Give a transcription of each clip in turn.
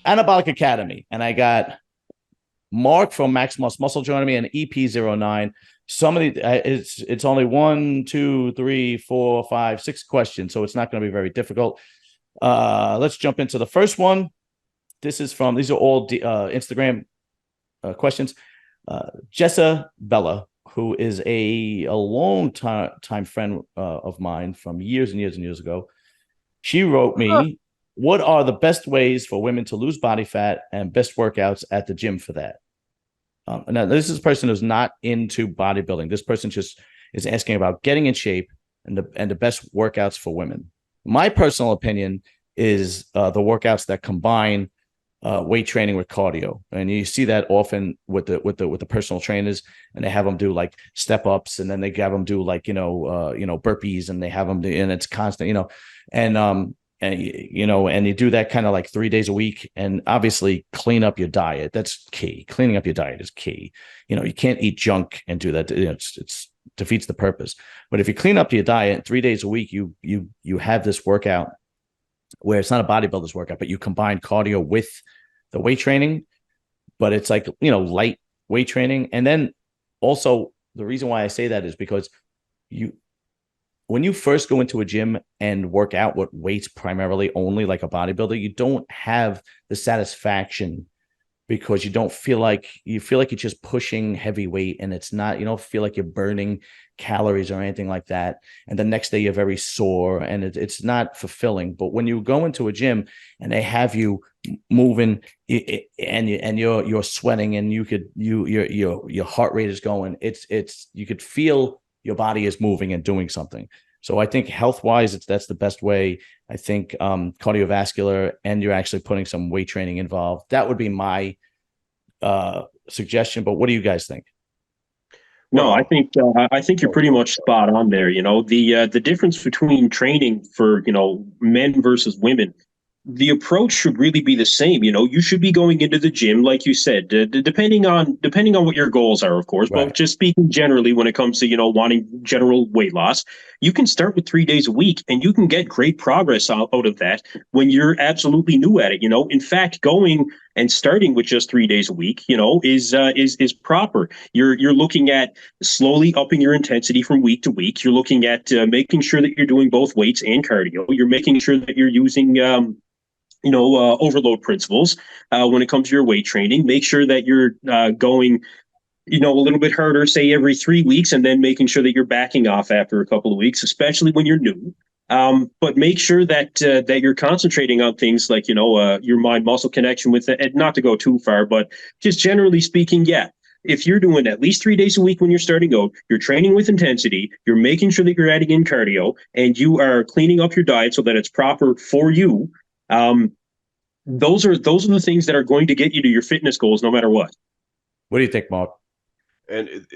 Anabolic Academy, and I got Mark from Maximus Muscle joining me, and EP09. Some of the it's only 1, 2, 3, 4, 5, 6 questions, so it's not going to be very difficult. Let's jump into the first one. These are all Instagram questions. Jessa Bella, who is a long time friend of mine from years and years and years ago. She wrote me, what are the best ways for women to lose body fat and best workouts at the gym for that? Now, this is a person who's not into bodybuilding. This person just is asking about getting in shape and the best workouts for women. My personal opinion is the workouts that combine weight training with cardio, and you see that often with the personal trainers, and they have them do like step ups, and then they have them do like burpees, and they have them do, and it's constant, and you do that kind of like 3 days a week, and obviously clean up your diet. That's key. Cleaning up your diet is key. You can't eat junk and do that. It's defeats the purpose. But if you clean up your diet 3 days a week, you have this workout where it's not a bodybuilder's workout, but you combine cardio with the weight training, but it's like, light weight training. And then also the reason why I say that is because when you first go into a gym and work out with weights primarily only like a bodybuilder, you don't have the satisfaction because you feel like you're just pushing heavy weight, and it's not, you don't feel like you're burning calories or anything like that. And the next day you're very sore, and it's not fulfilling. But when you go into a gym and they have you moving and you're sweating, and your heart rate is going, you could feel your body is moving and doing something. So I think health-wise, that's the best way. I think cardiovascular, and you're actually putting some weight training involved. That would be my suggestion. But what do you guys think? No, I think you're pretty much spot on there. The difference between training for men versus women, the approach should really be the same. You should be going into the gym, like you said, depending on what your goals are, of course. Right. But just speaking generally, when it comes to wanting general weight loss, you can start with 3 days a week, and you can get great progress out of that when you're absolutely new at it. In fact, going and starting with just 3 days a week, is proper. You're looking at slowly upping your intensity from week to week. You're looking at making sure that you're doing both weights and cardio. You're making sure that you're using overload principles when it comes to your weight training. Make sure that you're going a little bit harder, say every 3 weeks, and then making sure that you're backing off after a couple of weeks, especially when you're new. But make sure that you're concentrating on things like your mind-muscle connection with it, and not to go too far, but just generally speaking, yeah. If you're doing at least 3 days a week when you're starting out, you're training with intensity, you're making sure that you're adding in cardio, and you are cleaning up your diet so that it's proper for you. Those are the things that are going to get you to your fitness goals, no matter what. What do you think, Mark? And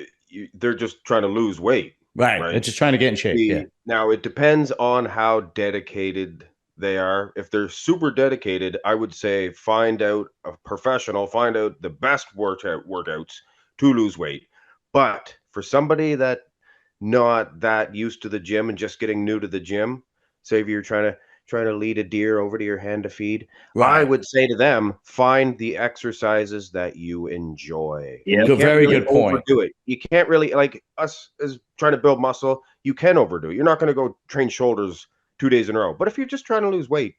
they're just trying to lose weight. Right. They're just trying to get in shape. Now, it depends on how dedicated they are. If they're super dedicated, I would say find out a professional, find out the best workouts to lose weight. But for somebody that not that used to the gym and just getting new to the gym, say if you're trying to lead a deer over to your hand to feed, right, I would say to them, find the exercises that you enjoy. Yeah, very good point. Overdo it. You can't really, like us as trying to build muscle, you can overdo it. You're not going to go train shoulders 2 days in a row. But if you're just trying to lose weight,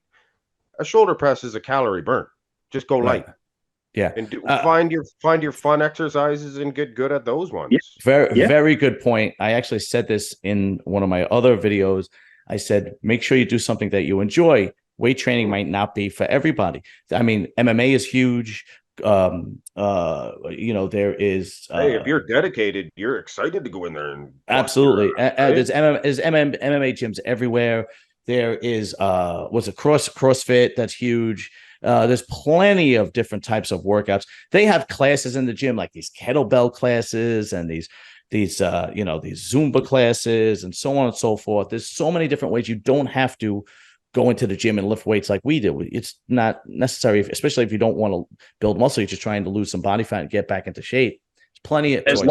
a shoulder press is a calorie burn. Just go light. Yeah. And find your fun exercises and get good at those ones. Very good point. I actually said this in one of my other videos. I said, make sure you do something that you enjoy. Weight training might not be for everybody. I mean, MMA is huge. There is. Hey, if you're dedicated, you're excited to go in there and absolutely. There's MMA gyms everywhere. There is CrossFit. That's huge. There's plenty of different types of workouts. They have classes in the gym, like these kettlebell classes and these Zumba classes and so on and so forth. There's so many different ways. You don't have to go into the gym and lift weights like we do. It's not necessary, especially if you don't want to build muscle. You're just trying to lose some body fat and get back into shape. There's plenty of choices.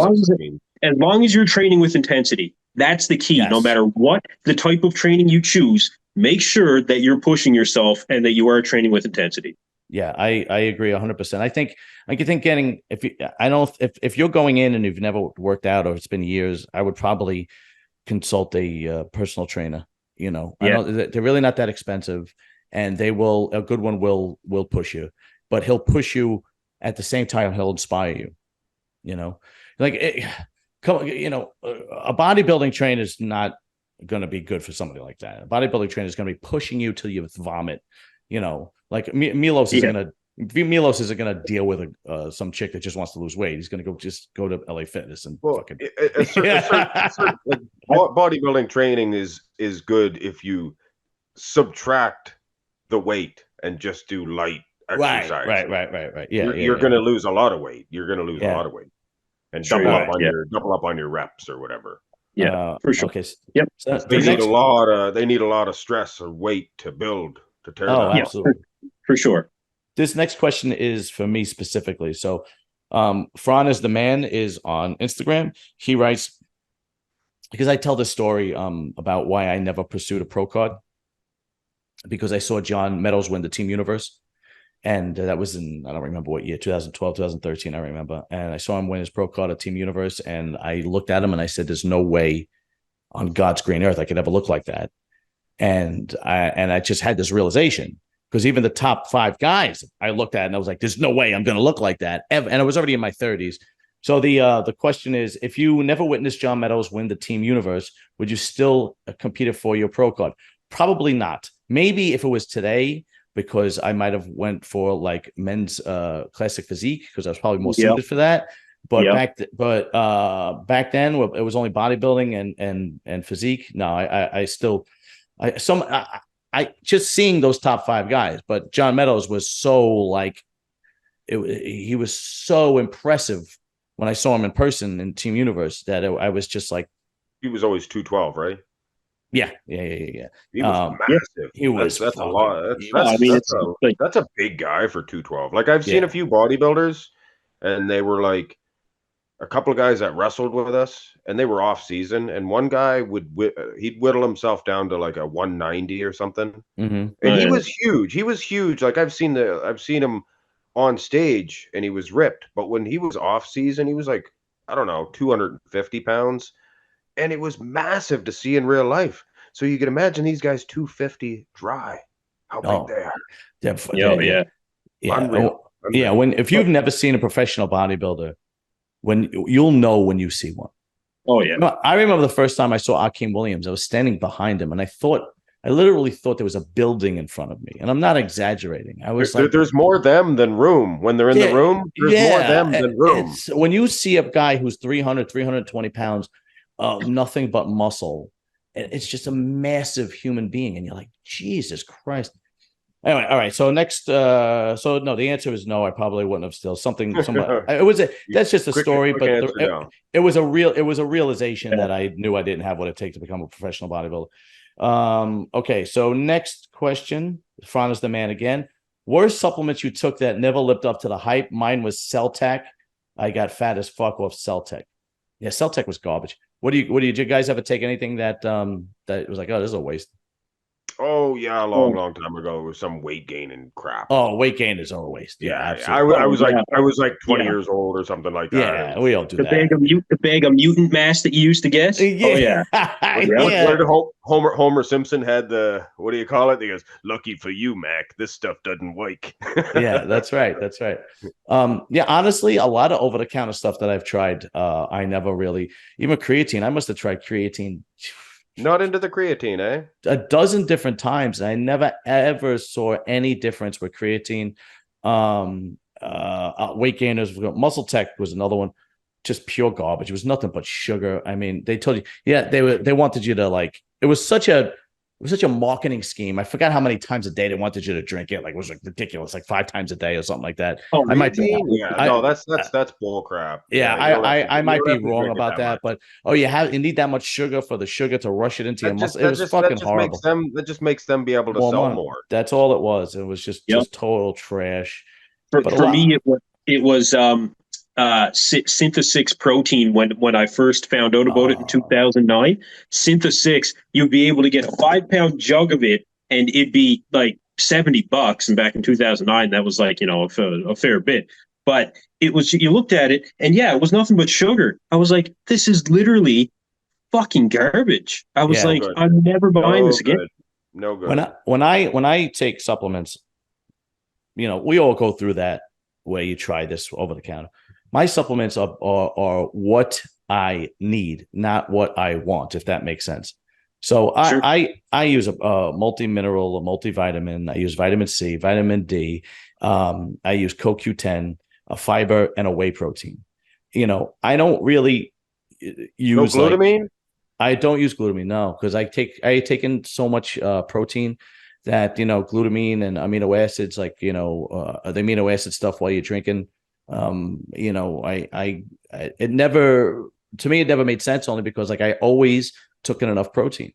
As long as you're training with intensity, that's the key. Yes. No matter what the type of training you choose, make sure that you're pushing yourself and that you are training with intensity. Yeah, I agree 100%. I think getting if you're going in and you've never worked out or it's been years, I would probably consult a personal trainer. I know they're really not that expensive, and a good one will push you, but he'll push you at the same time he'll inspire you. Like a bodybuilding trainer is not going to be good for somebody like that. A bodybuilding trainer is going to be pushing you till you vomit. Like Milos isn't going to deal with some chick that just wants to lose weight. He's going to go to LA Fitness and fucking. Like, bodybuilding training is good if you subtract the weight and just do light exercise. Right. Yeah, you're going to lose a lot of weight. You're going to lose a lot of weight, and double up on your reps or whatever. Yeah, for sure. Okay. Yep. So they need a lot of stress or weight to build to tear that off. Absolutely. For sure. This next question is for me specifically. So Fran is the man is on Instagram. He writes, because I tell this story about why I never pursued a pro card, because I saw John Meadows win the Team Universe. And that was in, I don't remember what year, 2012, 2013, I remember. And I saw him win his pro card at Team Universe. And I looked at him and I said, there's no way on God's green earth I could ever look like that. And I just had this realization, because even the top 5 guys I looked at and I was like, there's no way I'm going to look like that. And I was already in my 30s. So the question is, if you never witnessed John Meadows win the Team Universe, would you still compete for your pro card? Probably not. Maybe if it was today, because I might have went for like men's classic physique, because I was probably more suited for that. But back then it was only bodybuilding and physique. No, I just seeing those top 5 guys, but John Meadows was so he was so impressive when I saw him in person in Team Universe that I was just like, he was always 212, right? Yeah. He was massive. He was. That's a lot. That's a big guy for 212. Like, I've seen a few bodybuilders, and they were like a couple of guys that wrestled with us, and they were off season. And one guy he'd whittle himself down to like a 190 or something, and he was huge. He was huge. Like, I've seen him on stage, and he was ripped. But when he was off season, he was like, I don't know, 250 pounds. And it was massive to see in real life. So you can imagine these guys 250 dry, how big they are. Unreal. If you've never seen a professional bodybuilder, you'll know when you see one. Oh yeah. I remember the first time I saw Akeem Williams. I was standing behind him, and I literally thought there was a building in front of me, and I'm not exaggerating. I was there's more them than room. When they're in the room, there's more them than room. When you see a guy who's 320 pounds, nothing but muscle, it's just a massive human being, and you're like, Jesus Christ. Anyway, all right. So next, so no, the answer is no. I probably wouldn't have still something. That's just a story, but it was a realization that I knew I didn't have what it takes to become a professional bodybuilder. Okay. So next question, Fran is the man again. Worst supplements you took that never lived up to the hype? Mine was Celtec. I got fat as fuck off Celtec. Yeah, Celtec was garbage. Did you guys ever take anything that was like, oh, this is a waste? Oh yeah, a long time ago, it was some weight gain and crap. Oh, weight gain is all a waste. Yeah, absolutely. I was like 20 years old or something like that. Yeah, we all do that. The bag of mutant mass that you used to get. Yeah. Oh yeah. Where did Homer Simpson had the, what do you call it? He goes, "Lucky for you, Mac, this stuff doesn't work." Yeah, that's right. Yeah, honestly, a lot of over-the-counter stuff that I've tried, I never really, even creatine. I must have tried creatine. Not into the creatine, eh? A dozen different times. I never ever saw any difference with creatine. Weight gainers, Muscle Tech was another one, just pure garbage. It was nothing but sugar. I mean, they told you, they wanted you to like. It was such a marketing scheme. I forgot how many times a day they wanted you to drink it. Like, it was like ridiculous, like 5 times a day or something like that. Oh, I might be. That's bull crap. Yeah, I might be wrong about that, but you need that much sugar for the sugar to rush it into your muscle. It was fucking horrible. That just makes them be able to sell more. That's all it was. It was just total trash. For me, it was Syntha-6 protein when I first found out about it in 2009. Syntha-6, you'd be able to get a 5-pound jug of it, and it'd be like $70, and back in 2009, that was like, a fair bit. But it was, you looked at it, and yeah, it was nothing but sugar. I was like, this is literally fucking garbage. I was Yeah. like, Good. I'm never buying No this again. good. No good. When I take supplements, we all go through that where you try this over the counter. My supplements are what I need, not what I want, if that makes sense. So Sure. I use a multi-mineral, a multivitamin. I use vitamin C, vitamin D. I use CoQ10, a fiber, and a whey protein. I don't really use No glutamine? I don't use glutamine, no, because I take in so much protein that glutamine and amino acids, like the amino acid stuff while you're drinking. It never, to me, it never made sense, only because like I always took in enough protein.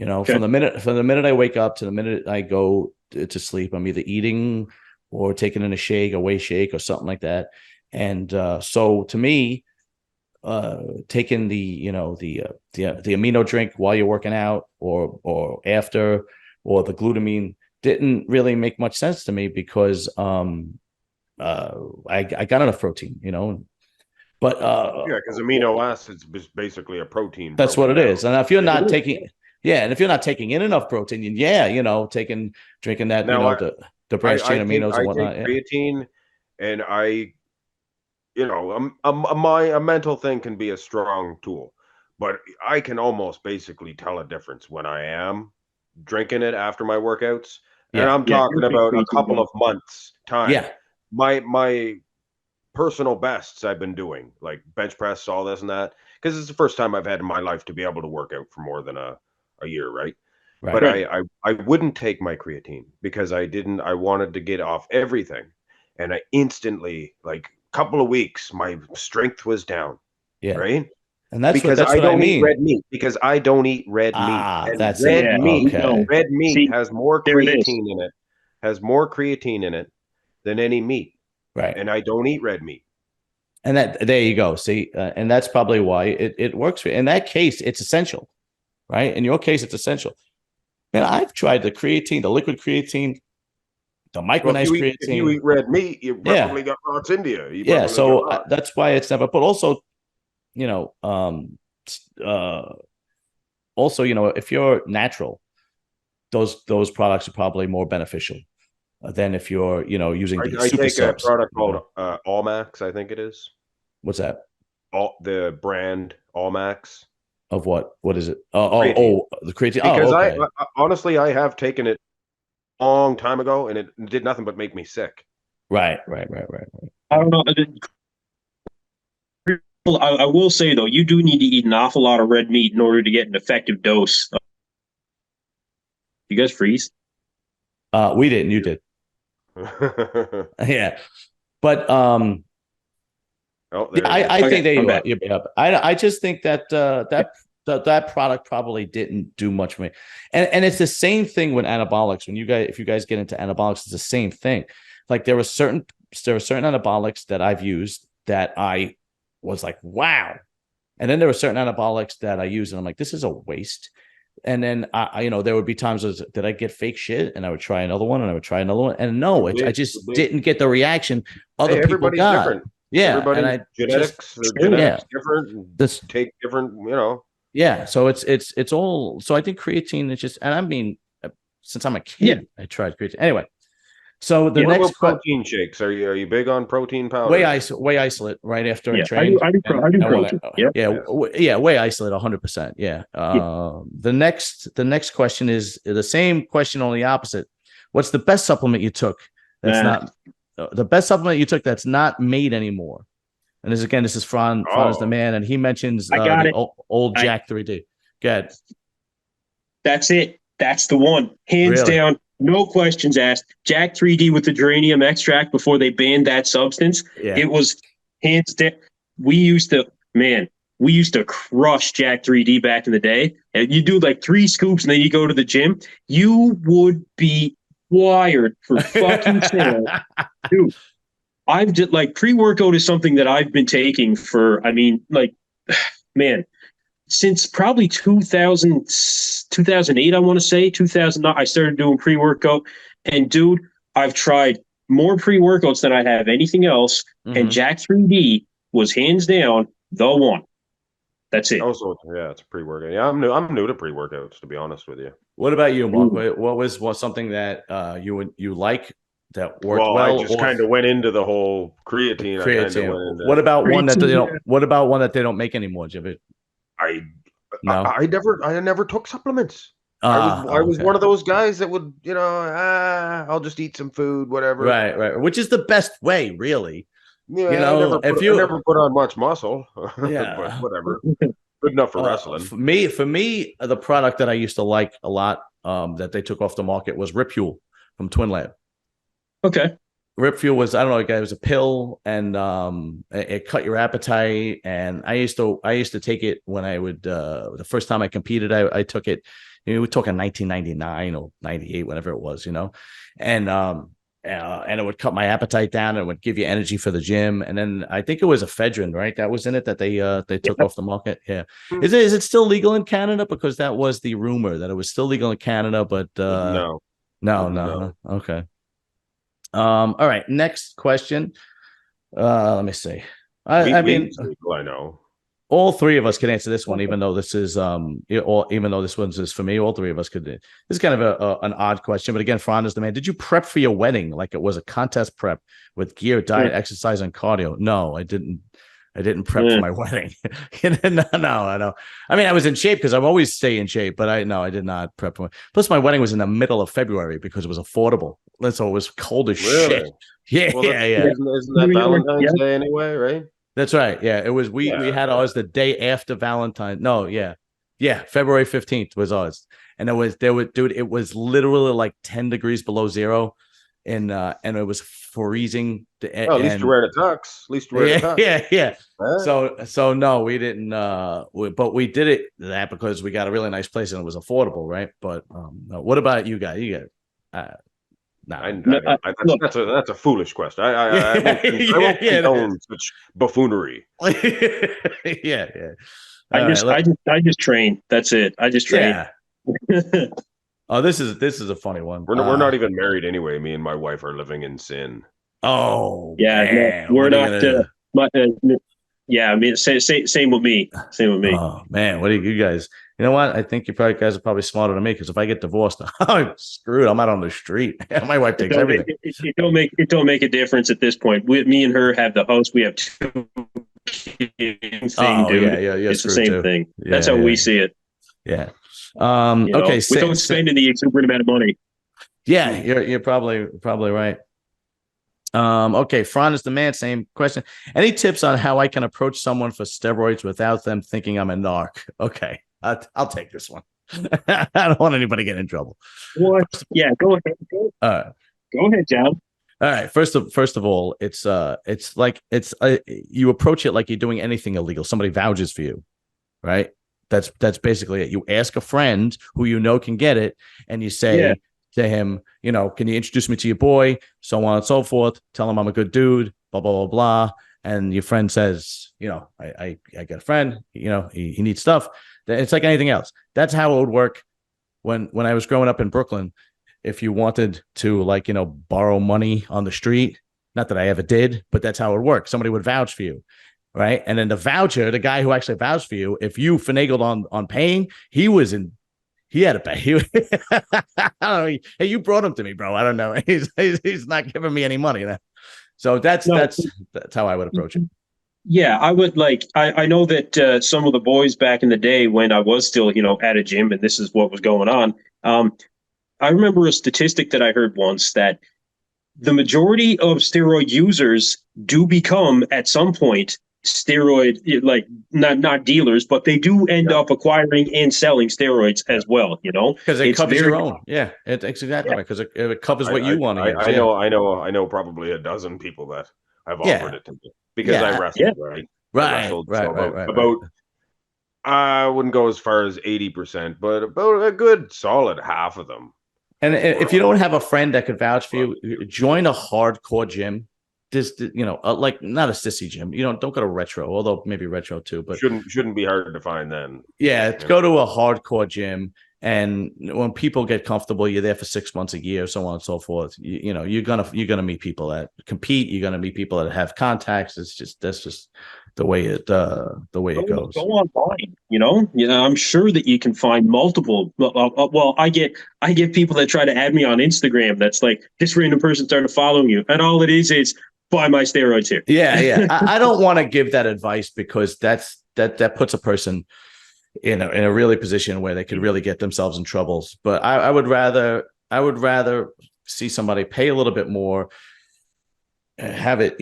Okay. From the minute I wake up to the minute I go to sleep, I'm either eating or taking in a shake, a whey shake, or something like that. And so to me, taking the amino drink while you're working out or after, or the glutamine, didn't really make much sense to me, because I got enough protein, but Yeah, because amino acids is basically a protein. that's what it is. And if you're not taking, and if you're not taking in enough protein, drinking that, Now, the branched chain amino's and I whatnot. take creatine, and a mental thing can be a strong tool, but I can almost basically tell a difference when I am drinking it after my workouts. And I'm talking about a couple of months time. Yeah. My personal bests I've been doing, like bench press, all this and that, because it's the first time I've had in my life to be able to work out for more than a year, right? But I wouldn't take my creatine because I wanted to get off everything. And I instantly, like a couple of weeks, my strength was down. Yeah. Right. And that's because what I don't mean. eat red meat. Because I don't eat red meat. And That's red it. meat. Okay. Red meat See, has more there it is. creatine in it. Has more creatine in it than any meat. Right. And I don't eat red meat. And there you go. See, and that's probably why it works for you. In that case, it's essential, right? In your case, it's essential. Man, I've tried the creatine, the liquid creatine, the micronized creatine. If you eat red meat, you probably got lots into you. So that's why it's never. But also, if you're natural, those products are probably more beneficial than if you're using the I super take subs. a product called Allmax, I think it is. What's that? The brand Allmax. Of what? What is it? Creatine. The creatine. Because okay. I honestly, I have taken it a long time ago, and it did nothing but make me sick. Right. I don't know. I will say, though, you do need to eat an awful lot of red meat in order to get an effective dose. You guys freeze? We didn't. You did. Yeah. But I think there you are. I just think that that product probably didn't do much for me. And it's the same thing with anabolics. If you guys get into anabolics, it's the same thing. Like there are certain anabolics that I've used that I was like, wow. And then there were certain anabolics that I used and I'm like, this is a waste. And then there would be times that I get fake shit and I would try another one and I would try another one. And no, I just didn't get the reaction other people got. Different. Yeah. Everybody's genetics different. Take different, Yeah. So it's all, so I think creatine is just, and I mean, since I'm a kid, I tried creatine. Anyway. So the next protein shakes. Are you big on protein powder? Whey isolate right after I train. I do protein. Whey isolate 100%. Yeah. The next question is the same question, only opposite. What's the best supplement you took that's not the best supplement you took that's not made anymore? And this is Fran is the man, and he mentions old Jack 3D. Go ahead. That's it. That's the one. Hands down. No questions asked. Jack 3D with the geranium extract before they banned that substance. Yeah. It was hands down. We used to crush Jack 3D back in the day. And you do like 3 scoops and then you go to the gym. You would be wired for fucking sale. Dude, I've just pre-workout is something that I've been taking for, man, since probably 2008, I want to say 2009, I started doing pre-workout. And dude, I've tried more pre-workouts than I have anything else. And Jack 3D was hands down the one. That's it. Also, yeah, it's a pre-workout. Yeah, I'm new to pre-workouts, to be honest with you. What about you, Mark? What was something that you like that worked well? I just kind of went into the whole creatine. What about one that they don't? What about one that they don't make anymore, Jimmy? I never took supplements. I was one of those guys that would, I'll just eat some food, whatever. Right. Which is the best way, really. Yeah, I never put on much muscle. Yeah, but whatever. Good enough for wrestling. For me, the product that I used to like a lot, that they took off the market was Rip Fuel from Twin Lab. Okay. Rip Fuel was, I don't know, it was a pill, and it cut your appetite. And I used to take it when I would the first time I competed, I took it. We're talking 1999 or 98, whatever it was, and it would cut my appetite down, and it would give you energy for the gym. And then I think it was ephedrine, right? That was in it that they took off the market. Yeah. Is it still legal in Canada? Because that was the rumor that it was still legal in Canada, but no. Okay. All right. Next question. Let me see. I mean, I know. All three of us could answer this one, even though this is even though this one's is for me. All three of us could. This is kind of an odd question, but again, Fran is the man. Did you prep for your wedding like it was a contest prep with gear, diet, exercise, and cardio? No, I didn't. I didn't prep for my wedding. No, I know. I mean, I was in shape because I always stay in shape, but I did not prep for. Plus, my wedding was in the middle of February because it was affordable. So it was cold as shit. Yeah, well, yeah. Isn't that Valentine's Day anyway, right? That's right. Yeah, it was. We had ours the day after Valentine. No, yeah, February 15th was ours, and it was literally like 10 degrees below zero, and it was freezing. At least you're wearing a tux. Yeah. So no, we didn't. But we did it because we got a really nice place and it was affordable, right? But what about you guys? You got. That's a foolish question. I won't condone such buffoonery. Yeah. I just train. That's it. I just train. Yeah. Oh, this is a funny one. We're not even married anyway. Me and my wife are living in sin. Oh, yeah. Man. We're not. Yeah, I mean, same with me. Oh man, what do you guys? You know what? I think you guys are probably smarter than me because if I get divorced, I'm screwed. I'm out on the street. My wife takes everything. It don't make a difference at this point. Me and her have the house. We have two kids. Dude. Yeah. It's the same thing. That's how we see it. Yeah. Okay. Without spending the exuberant amount of money. Yeah, you're probably right. Okay, Fran is the man. Same question. Any tips on how I can approach someone for steroids without them thinking I'm a narc? Okay, I'll take this one. I don't want anybody to get in trouble. What? Yeah, go ahead. Go ahead, John. All right. First of all, it's you approach it like you're doing anything illegal. Somebody vouches for you, right? That's basically it. You ask a friend who you know can get it, and you say to him, can you introduce me to your boy? So on and so forth. Tell him I'm a good dude, blah, blah, blah, blah. And your friend says, I got a friend, he needs stuff. It's like anything else. That's how it would work when I was growing up in Brooklyn. If you wanted to borrow money on the street, not that I ever did, but that's how it would work. Somebody would vouch for you. Right. And then the voucher, the guy who actually vouched for you, if you finagled on paying, he had to pay. I don't know. Hey, you brought him to me, bro. I don't know. He's not giving me any money. So that's how I would approach it. Yeah, I would I know that some of the boys back in the day when I was still, at a gym and this is what was going on. I remember a statistic that I heard once that the majority of steroid users do become at some point steroid, not dealers, but they do end up acquiring and selling steroids as well, because it covers your own. Yeah, it's exactly right, because it covers what you want to use. I know probably a dozen people that have offered it to me because I wrestled, right? Right. About I wouldn't go as far as 80%, but about a good solid half of them. And if you don't have a friend that could vouch for you, join a hardcore gym. this, like not a sissy gym. Don't go to retro, although maybe retro too. But shouldn't be hard to find then. yeah, go to a hardcore gym. And when people get comfortable, you're there for 6 months, a year, so on and so forth. You're gonna meet people that compete. You're gonna meet people that have contacts. That's just the way it goes. Go online. I'm sure that you can find multiple. Well, I get people that try to add me on Instagram. That's like, this random person started following you, and all it is buy my steroids here. Yeah. I don't want to give that advice because that puts a person in a really position where they could really get themselves in troubles. But I would rather see somebody pay a little bit more, have it,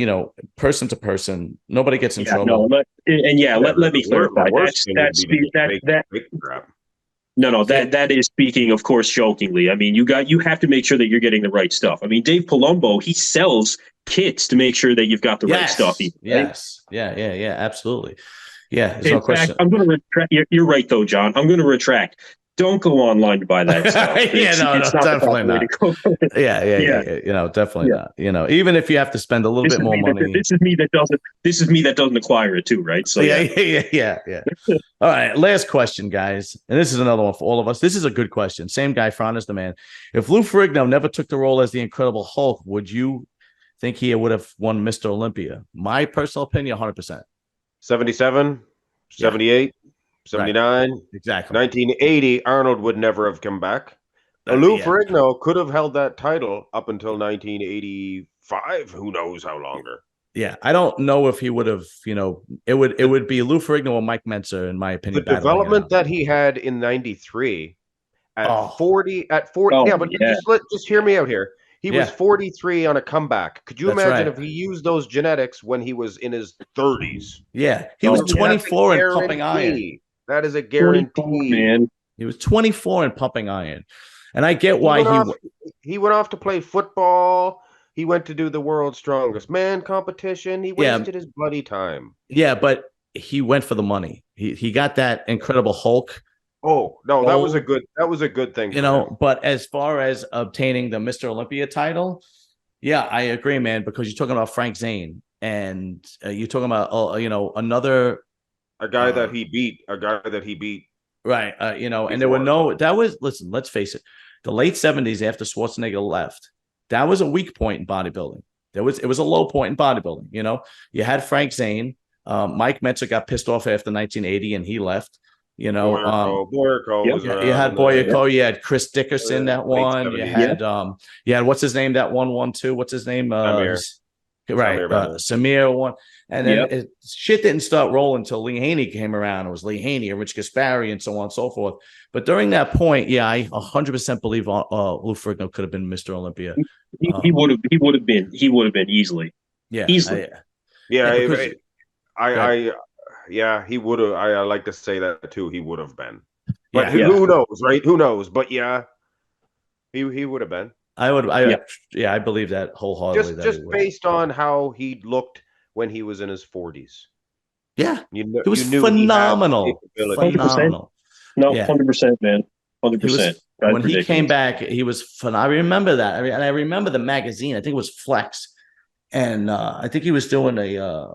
person to person. Nobody gets in trouble. Let me clarify. That is speaking, of course, jokingly. I mean, you have to make sure that you're getting the right stuff. I mean, Dave Palumbo, he sells kits to make sure that you've got the right stuff. Right? Yes. Yeah, absolutely. Yeah, there's no question. I'm going to retract. You're right, though, John. I'm going to retract. Don't go online to buy that stuff. It's definitely not. Yeah. Definitely not. Even if you have to spend a little bit more money. This is me that doesn't acquire it too, right? So yeah. All right, last question, guys, and this is another one for all of us. This is a good question. Same guy, Fran is the man. If Lou Ferrigno never took the role as the Incredible Hulk, would you think he would have won Mr. Olympia? My personal opinion, 100%. 77, 78, 79. Right. Exactly. 1980, Arnold would never have come back. Lou Ferrigno could have held that title up until 1985. Who knows how longer? Yeah, I don't know if he would have, it would be Lou Ferrigno or Mike Mentzer, in my opinion. The development that he had in 93 at 40. Just hear me out here. He was 43 on a comeback. Could you imagine if he used those genetics when he was in his 30s? Yeah, he was 24 and pumping iron. That is a guarantee, man. He was 24 and pumping iron, and I get why he went off to play football. He went to do the world's strongest man competition. He wasted his bloody time. Yeah, but he went for the money. He got that Incredible Hulk. Oh no, that was a good thing. But as far as obtaining the Mr. Olympia title, yeah, I agree, man. Because you're talking about Frank Zane, and you're talking about a guy that he beat. Right. And there were listen, let's face it, the late 70s after Schwarzenegger left, that was a weak point in bodybuilding. It was a low point in bodybuilding. You had Frank Zane, Mike Mentzer got pissed off after 1980 and he left. Boyarko you had Boyarko, you had Chris Dickerson that won. You had what's his name that won too? What's his name? Samir won. And then shit didn't start rolling until Lee Haney came around. It was Lee Haney and Rich Gaspari and so on and so forth. But during that point, I 100% believe Lou Ferrigno could have been Mr. Olympia. He would have been easily. Yeah, easily. He would have. I like to say that too. He would have been. But who knows, right? Who knows? But he would have been. I believe that wholeheartedly. Just based on how he looked when he was in his 40s. Yeah, it was phenomenal. Phenomenal. No, 100%, man. 100%. When he came back, he was fun. I remember that. And I remember the magazine. I think it was Flex. And I think he was doing a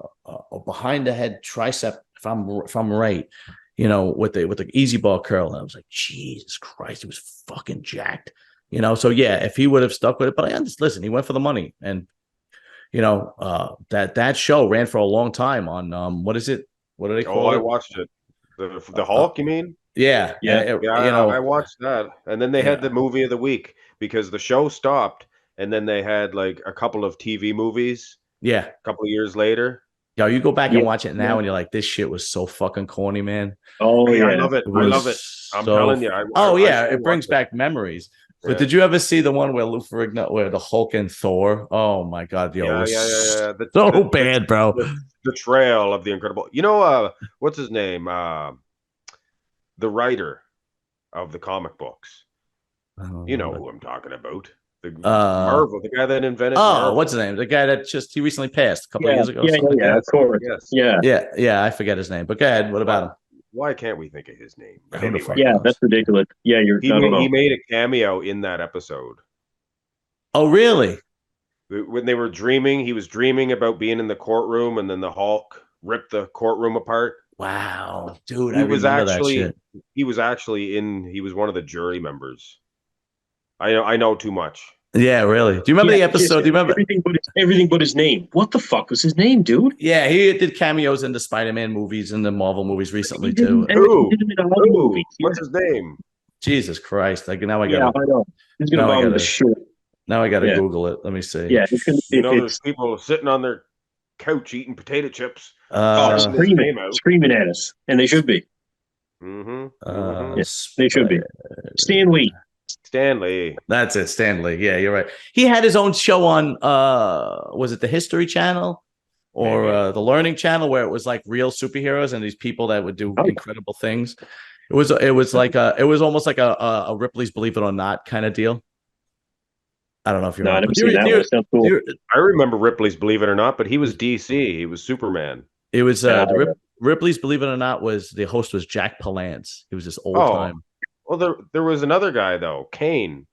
behind the head tricep, if I'm right, with the easy ball curl. And I was like, Jesus Christ, he was fucking jacked. So if he would have stuck with it, but I understand. Listen, he went for the money, and that show ran for a long time on what is it? What do they call it? I watched it. The Hulk, you mean? Yeah. I watched that, and then they had the movie of the week because the show stopped. And then they had like a couple of TV movies. Yeah. A couple of years later. Yo, you go back and watch it now and you're like, this shit was so fucking corny, man. Oh, yeah. I love it. I'm telling you. It brings back memories. But did you ever see the one where Lou Ferrigno, where the Hulk and Thor? Oh my God. Yo, so bad, bro. The trail of the Incredible. What's his name? The writer of the comic books. You know who I'm talking about. Marvel, the guy that invented Marvel. What's his name? The guy that he recently passed a couple of years ago. Yeah, of course. Yes. Yeah, I forget his name. But go ahead. What about him? Why can't we think of his name? That's ridiculous. Yeah, he made a cameo in that episode. Oh, really? When they were dreaming, he was dreaming about being in the courtroom, and then the Hulk ripped the courtroom apart. Wow, dude, I He was remember that actually shit. he was actually in. He was one of the jury members. I know too much. Yeah, really. Do you remember Yeah, the just episode? Do you remember? everything but his name. What the fuck was his name, dude? Yeah, he did cameos in the Spider-Man movies and the Marvel movies He recently did, too. he Who? did him in all the Who? movies. Yeah, What's his name? Jesus Christ! Like yeah, I know. He's gonna now I bother the gotta shit. now I gotta Yeah, Google it. Let me see. yeah. It's gonna You know, there's it's people sitting on their couch eating potato chips, Uh, shouting his name out. screaming at us, and they should be. Mm-hmm. uh, Yeah, they should be. Spider- Stan Lee. Stanley. That's it, Stanley. Yeah, you're right. He had his own show on was it the History Channel or Maybe. the Learning Channel where it was like real superheroes and these people that would do Oh, incredible things. It was almost like a Ripley's Believe It or Not kind of deal. I don't know if you no, I remember. never seen that one. It sounds cool. I remember Ripley's Believe It or Not, but he was DC. He was Superman. It was Yeah. Ripley's Believe It or Not was the host was Jack Palance. He was this old Oh. time. Well, there was another guy though, Kane.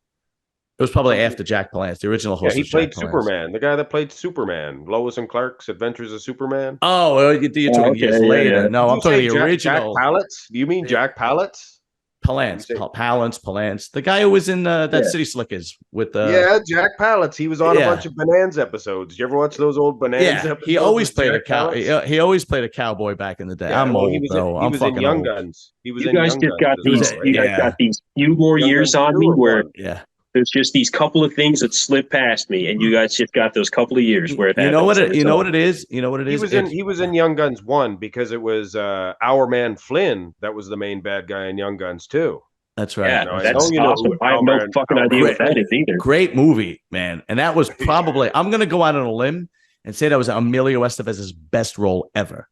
It was probably after Jack Palance. The original Yeah, host he was played Jack Palance. Superman. The guy that played Superman, Lois and Clark's Adventures of Superman. Oh, well, you're talking years yeah, later. yeah. No, Did I'm you talking say the original. Jack Palance? Do you mean Jack Palance? Palance, You say- Palance, the guy who was in that Yeah. City Slickers with Yeah, Jack Palance. He was on a yeah. bunch of Bonanza episodes. You ever watch those old Bonanza episodes? He always with played a Jack cow. Palance? He always played a cowboy back in the day. Yeah, I'm well, old, he was bro. he I'm was in fucking Young old. Guns. He was You in guys Young just Guns got as these. well, You right? guys got these few more Young years Guns on 2 me or where what? Yeah. there's just these couple of things that slip past me, and you guys just got those couple of years where it You happens. know what? and it's You know all- what it is. You know what it is. He was in Young Guns 1 because it was our man Flynn that was the main bad guy in Young Guns 2. That's right. Yeah, Now, I that's know you know awesome. who I have no Alman- fucking Alman- idea what that is either. Great movie, man. And that was probably. I'm gonna go out on a limb and say that was Emilio Estevez's best role ever.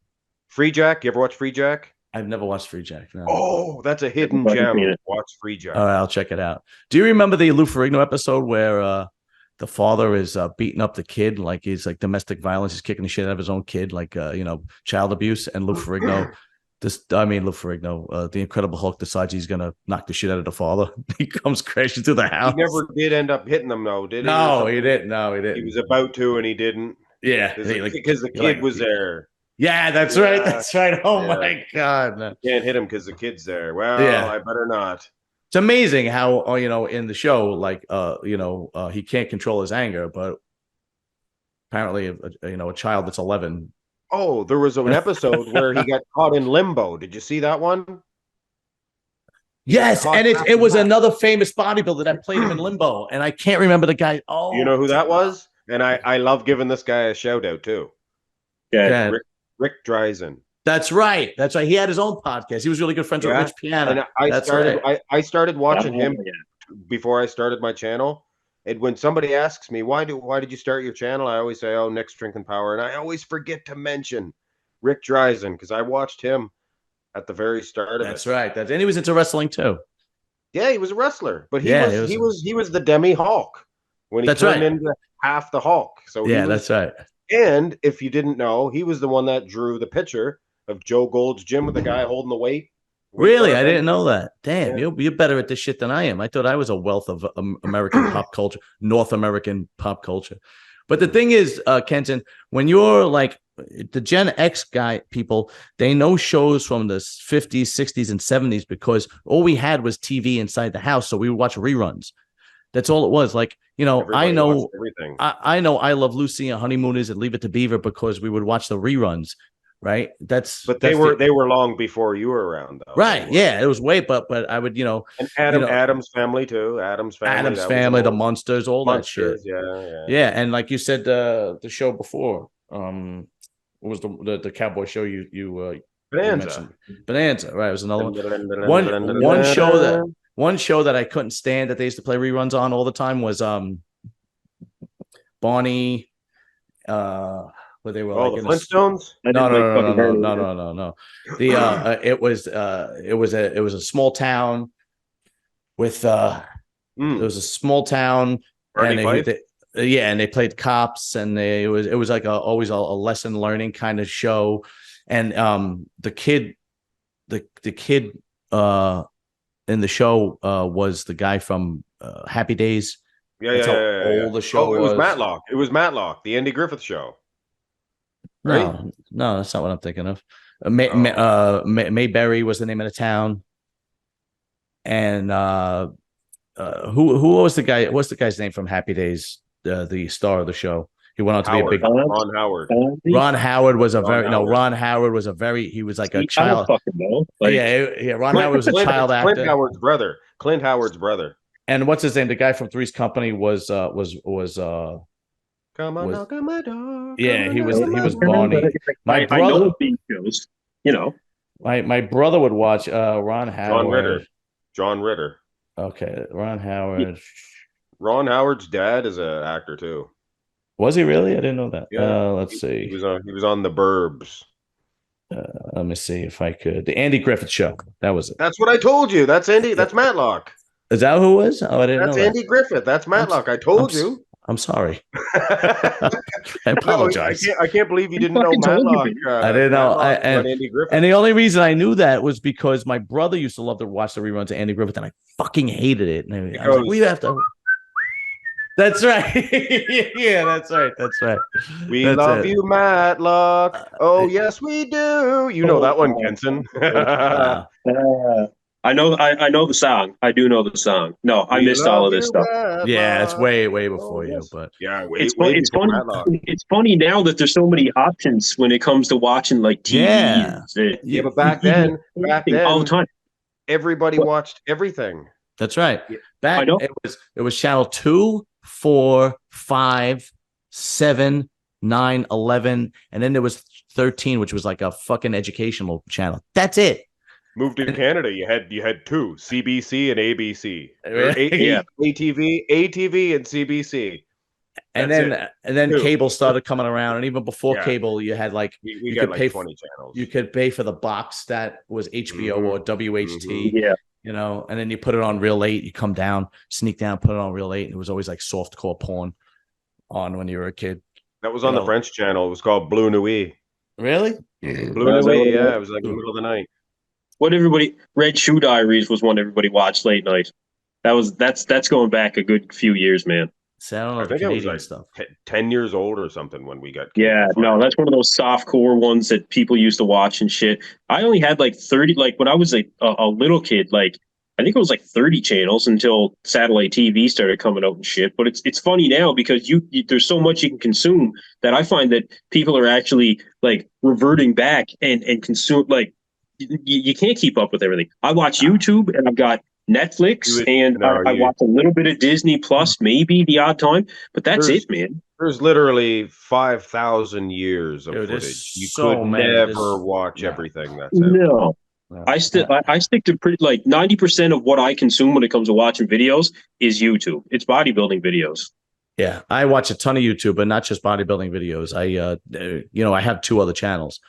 Free Jack. You ever watch Free Jack? I've never watched Free Jack. No. Oh, that's a hidden Fucking gem. seen it. Watch Free Jack. All right, I'll check it out. Do you remember the Lou Ferrigno episode where the father is beating up the kid, like he's like domestic violence, he's kicking the shit out of his own kid, like child abuse, and Lou Ferrigno, Lou Ferrigno, the Incredible Hulk decides he's gonna knock the shit out of the father. He comes crashing through the house. He never did end up hitting them, though, did he? No, he didn't. No, he didn't. He was about to, and he didn't. Yeah, Because the kid like- was there. Yeah, that's right. That's right. Oh Yeah. my god, man. Can't hit him because the kid's there. Well, Yeah. I better not. It's amazing how in the show, like he can't control his anger, but apparently, a child that's 11. Oh, there was an episode where he got caught in limbo. Did you see that one? Yes, caught and it after was that. another famous bodybuilder that played him in Limbo, and I can't remember the guy. Oh, You know who that was? And I love giving this guy a shout out too. Yeah. Yeah, Rick Dreisen. that's right. That's right. He had his own podcast. He was really good friends with Yeah, Rich Piana. And I That's started right. I started watching him Yeah. before I started my channel. And when somebody asks me why did you start your channel, I always say, "Oh, Nick's Drinking Power," and I always forget to mention Rick Dreisen because I watched him at the very start of That's it. right. And he was into wrestling too. Yeah, he was a wrestler, but Yeah, he was the demi Hulk when he That's turned right. into half the Hulk. So Yeah, that's right. And if you didn't know, he was the one that drew the picture of Joe Gold's gym with the guy holding the weight. Really, I didn't know that. Damn, Yeah. you're better at this shit than I am. I thought I was a wealth of American pop culture, North American pop culture. But the thing is, Kenton, when you're like the Gen X guy, people, they know shows from the 50s, 60s, and 70s because all we had was TV inside the house, so we would watch reruns. That's all it was. Like, Everybody I know watched everything. I know I Love Lucy and Honeymooners and Leave It to Beaver because we would watch the reruns, right? But they were long before you were around, though. right. Yeah, it was way, but I would, And Adam's Family too. Adam's Family, the Monsters, all Monsters, that shit. Yeah. Yeah, and like you said, the show before, what was the cowboy show you Bonanza. mentioned? Bonanza, right? It was another one. One show that I couldn't stand that they used to play reruns on all the time was Barney. Where they were Oh, like the Flintstones. No. It was a small town with it was a small town Barney Fife? and they played cops and it was like always a lesson learning kind of show, and the kid in the show was the guy from Happy Days. Yeah, That's yeah, how yeah, yeah. old the show Oh, it was was. Matlock. It was Matlock, the Andy Griffith Show. Right? No, that's not what I'm thinking of. Oh. Mayberry was the name of the town, and who was the guy? What's the guy's name from Happy Days? The star of the show. He went on to be a Howard. big. Ron Howard. Ron Howard was a Ron very no. Howard. Ron Howard was a very. He was like a See, I don't child. fucking know. Like, Yeah. Ron Howard was a child Clint actor. Howard's brother. Clint Howard's brother. And what's his name? The guy from Three's Company was Come on, was knock on my door. yeah. Come He on, was knock on he my was door. Barney. My I know brother, these shows, you know. my brother would watch Ron Howard. John Ritter. John Ritter. Okay, Ron Howard. Ron Howard's dad is an actor too. Was he really? I didn't know that. Yeah. Let's see. He was on The Burbs. Let me see if I could. The Andy Griffith Show. That was it. That's what I told you. That's Andy. That's Matlock. Is that who it was? Oh, I didn't That's know that. Andy Griffith. That's Matlock. I told you. I'm sorry. I apologize. I can't believe you didn't know fucking told you, Matlock. dude. I didn't know. And Andy Griffith. And the only reason I knew that was because my brother used to love to watch the reruns of Andy Griffith, and I fucking hated it. And I was like, we have to. That's right. Yeah, that's right. That's right. We That's love it. you, Matlock. Oh, yes, we do. You know that one, Kenson. I know the song. I do know the song. No, I missed all of this stuff. Yeah, it's way before you, but yeah, It's funny. It's funny now that there's so many options when it comes to watching like TV. Yeah, but back then, all the time, everybody watched everything. That's right. Back I know. it was channel 2, 4, 5, 7, 9, 11, and then there was 13, which was like a fucking educational channel. That's it. Moved to Canada, you had two, CBC and ABC. Yeah. ATV and CBC. And then cable started coming around, and even before cable, you had like we got like 20 channels. You could pay for the box that was HBO or WHT. Yeah. You know, and then you put it on real late. You come down, sneak down, put it on real late. And it was always like softcore porn on when you were a kid. That was on the French channel. It was called Blue Nuit. Really? Blue Nuit, yeah. It was like in the middle of the night. Red Shoe Diaries was one everybody watched late night. That's going back a good few years, man. So I don't know, I think it was like stuff. 10 years old or something when we got. Yeah, no, that's one of those soft core ones that people used to watch and shit. I only had like 30, like when I was a little kid, like I think it was like 30 channels until satellite TV started coming out and shit. But it's funny now because you there's so much you can consume that I find that people are actually like reverting back and consume like you can't keep up with everything. I watch YouTube and I've got Netflix and I watch a little bit of Disney Plus, maybe the odd time, but that's it, man. There's literally 5,000 years of footage. You could never watch everything that's out. No. I stick to pretty like 90% of what I consume when it comes to watching videos is YouTube. It's bodybuilding videos. Yeah, I watch a ton of YouTube, but not just bodybuilding videos. I have 2 other channels.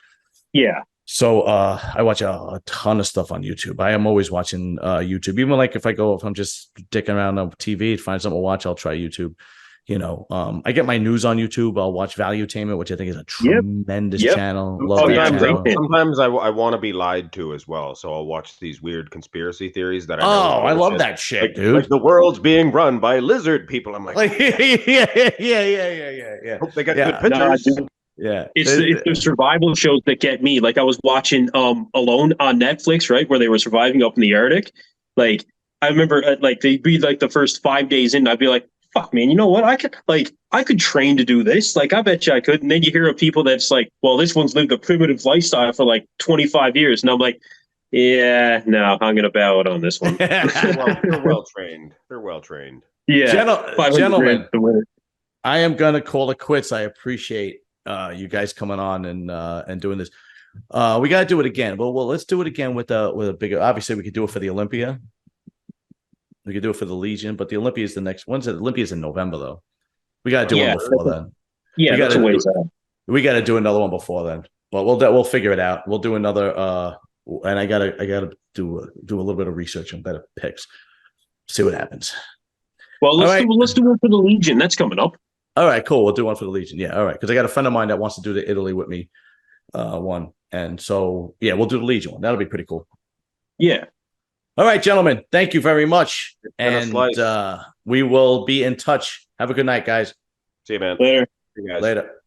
Yeah. So I watch a ton of stuff on YouTube. I am always watching YouTube. Even like if I'm just dicking around on TV, find something to watch, I'll try YouTube. You know, I get my news on YouTube. I'll watch Valuetainment, which I think is a tremendous channel. Love that channel. Sometimes I want to be lied to as well, so I'll watch these weird conspiracy theories that I love that shit, like, dude. Like the world's being run by lizard people. I'm like yeah. Hope they got good pictures. Yeah, it's the survival shows that get me. Like I was watching Alone on Netflix, right, where they were surviving up in the Arctic. Like I remember, like they'd be like the first 5 days in, I'd be like, "Fuck, man, you know what? I could train to do this. Like I bet you I could." And then you hear of people that's like, "Well, this one's lived a primitive lifestyle for like 25 years," and I'm like, "Yeah, no, I'm gonna bow out on this one." They're well trained. They're well trained. Yeah, gentlemen, I am gonna call it quits. I appreciate you guys coming on and doing this. We gotta do it again. Well, let's do it again with a bigger. Obviously, we could do it for the Olympia. We could do it for the Legion, but the Olympia is the next one's. The Olympia is in November, though. We gotta do one before then. Yeah, that's a ways out. We gotta do another one before then. But we'll figure it out. We'll do another. And I gotta do a little bit of research on better picks. See what happens. Well, let's do one for the Legion. That's coming up. All right, cool. We'll do one for the Legion. Yeah, all right. Because I got a friend of mine that wants to do the Italy with me one. And so, yeah, we'll do the Legion one. That'll be pretty cool. Yeah. All right, gentlemen. Thank you very much. been a slice. And we will be in touch. Have a good night, guys. See you, man. Later. See you guys. Later.